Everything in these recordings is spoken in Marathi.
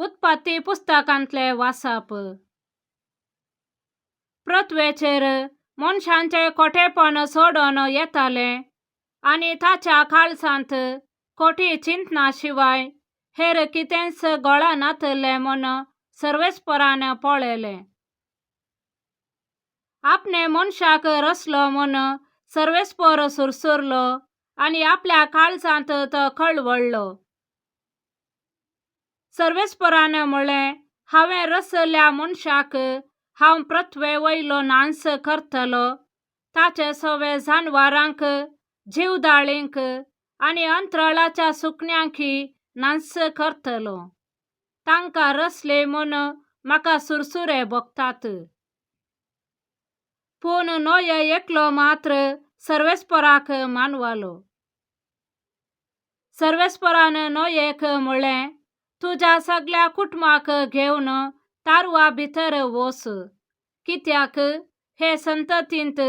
उत्पत्ती पुस्तकांतले वाचप. पृथ्वेचेर मनशांचे खोटेपण सोडून येताले आनी ताच्या काळजांत खोटी चिंतना शिवाय हेर कितेंच घोळनातले म्हूण सर्वेस्परान पळयले. आपणे मनशाक रचलो म्हूण सर्वेस्पर सुरसुरलो आनी आपल्या काळजांत तो कळवळलो. सर्वेस्परान म्हळें, हांवें रचल्या मनशाक हांव पृथ्वे वयलो नाश करतलो, ताचे सगळे जानवरांक, जीवदाळींक आनी अंतराळाच्या सुकण्यांकी नाश करतलो. तांकां रचले म्हूण म्हाका सुरसुरे भोगतात. पूण नोये एकलो मात्र सर्वेस्पराक मानवालो. सर्वेस्परान नोयेक म्हळें, तुज्या सगळ्या कुटुंबाक घेवन तारुवा भितर वच, कित्याक हे संततींत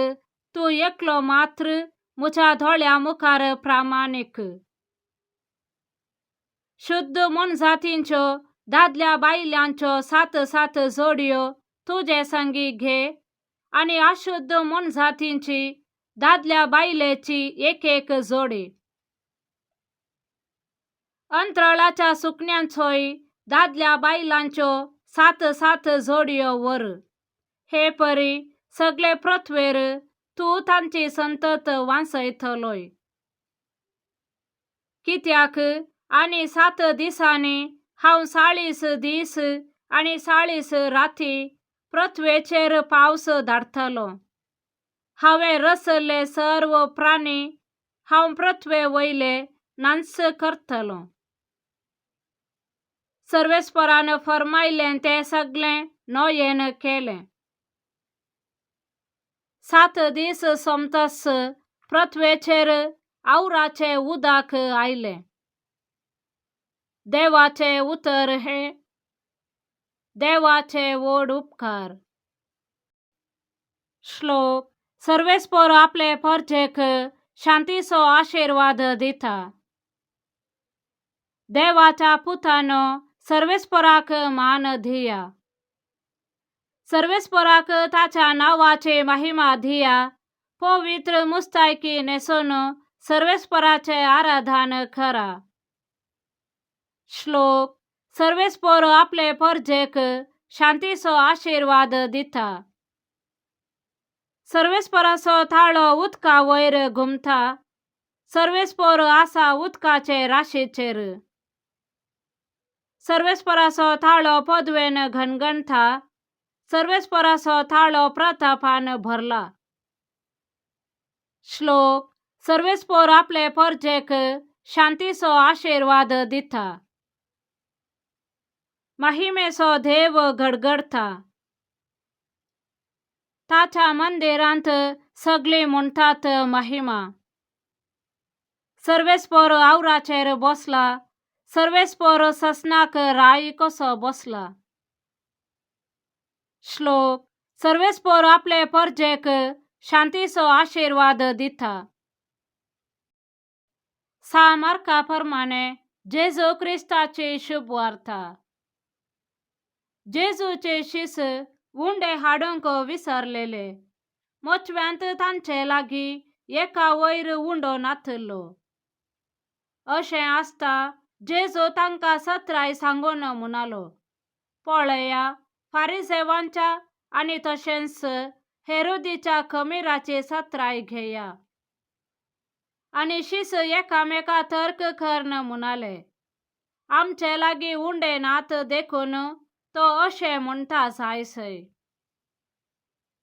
तूं एकलो मात्र म्हज्या दोळ्या मुखार प्रामाणीक. शुद्ध मनजातींच्यो दादल्या बायलांच्यो 7 जोडयो तुजे संगी घे आनी अशुद्ध मनजातींची दादल्या बायलेची एक जोडी. अंतराळाच्या सुकण्यांच्योय दादल्या बायलांच्यो 7 जोडयो व्हर. हे परी सगळे पृथ्वेर तूं तांची संतत वांसयतलोय. कित्याक आनी 7 दिसांनी हांव 40 दीस आनी 40 राती पृथ्वेचेर पावस धाडटलो. हांवें रचले सर्व प्राणी हांव पृथ्वे वयले नाश करतलो. सर्वेस्परान फर्मायलें तें सगळें नोयेन केलें. 7 दीस सोमतस पृथ्वेचेर आवराचे उदक आयलें. देवाचे उतर हे देवाचे व्हड उपकार. श्लोक. सर्वेस्पर आपले परजेक शांतीचो आशीर्वाद दिता. देवाच्या पुतानो, सर्वेस्पराक मान दिया. सर्वेस्पराक ताच्या नावाची महिमा दिया. पवित्र मुस्तायकी नेसून सर्वेस्पराचे आराधन करा. श्लोक. सर्वेस्पर आपले परजेक शांतीचो आशीर्वाद दिता. सर्वेस्पराचो थाळो उदका वयर घुमता. सर्वेस्पर आसा उदकाचे राशीचेर. सर्वेस्पराचो थाळो पदवेन घणघणता. सर्वेस्पराचो थाळो प्रतापान भरला. श्लोक. सर्वेस्पर आपले परजेक शांतीचो आशीर्वाद दिता. महिमेचो देव गडगडता. ताच्या मंदिरांत सगळीं म्हणटात महिमा. सर्वेस्पर आवराचेर बसला. सर्वेस्पर ससनाक राई कसो बसला. श्लोक. सर्वेस्पर आपले परजेक शांतीचो आशीर्वाद दिता. सामार्का प्रमाणे जेजू क्रिस्ताची शुभ वार्ता. जेजूचे शिष्य उंडे हाडूंक विसरलेले. मोचव्यांत तांचे लागीं एका वयर उंडो नासलो. अशें आसता जेजू तांकां सत्राय सांगून म्हणालो, पळया, फारिसेवांच्या आनी तशेंच हेरोदीच्या खमीराची सत्राय घेया. आनी शिष्य एकामेका तर्क करन म्हणाले, आमचे लागीं उंडे नात देखून तो अशें म्हणटा जायसय.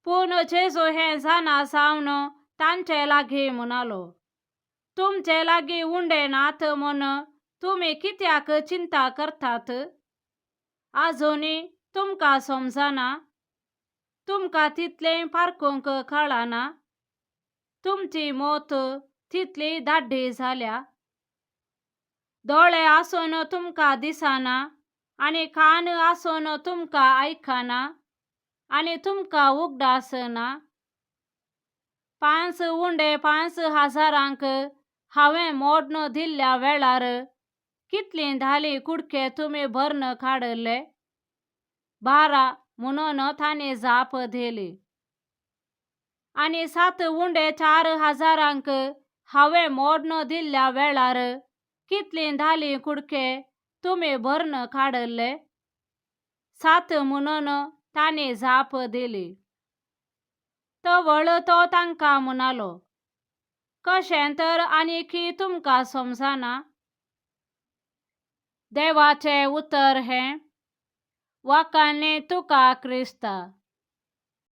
पूण जेजू हें जाणा सावन तांचे लागीं म्हणालो, तुमचे लागीं उंडे नात म्हूण तुमी कित्याक चिंता करतात? आजुनी तुमकां समजना? तुमकां तितलें पारखूंक कळना? तुमची मोत तितली धाड्डी जाल्या. दोळे आसून तुमकां दिसना आनी कान आसून तुमकां आयकना आनी तुमकां उगडास ना. 5 उंडे 5,000 हांवें मोडून दिल्ल्या वेळार कितली धाली कुडके तुम्ही भरण काढले. 12 म्हणून थाने जाप दिली. आणि 7 उंडे 4000 हावे मोडणं दिल्या वेळार कितली धाली कुडके तुम्ही भरण काढले. 7 म्हणून ताने जाप दिली. तवळ तो तांका म्हणालो, कशें तर आनीकी तुमका समजना. देवाचे उत्तर हे, वाकाने तुका क्रिस्ता.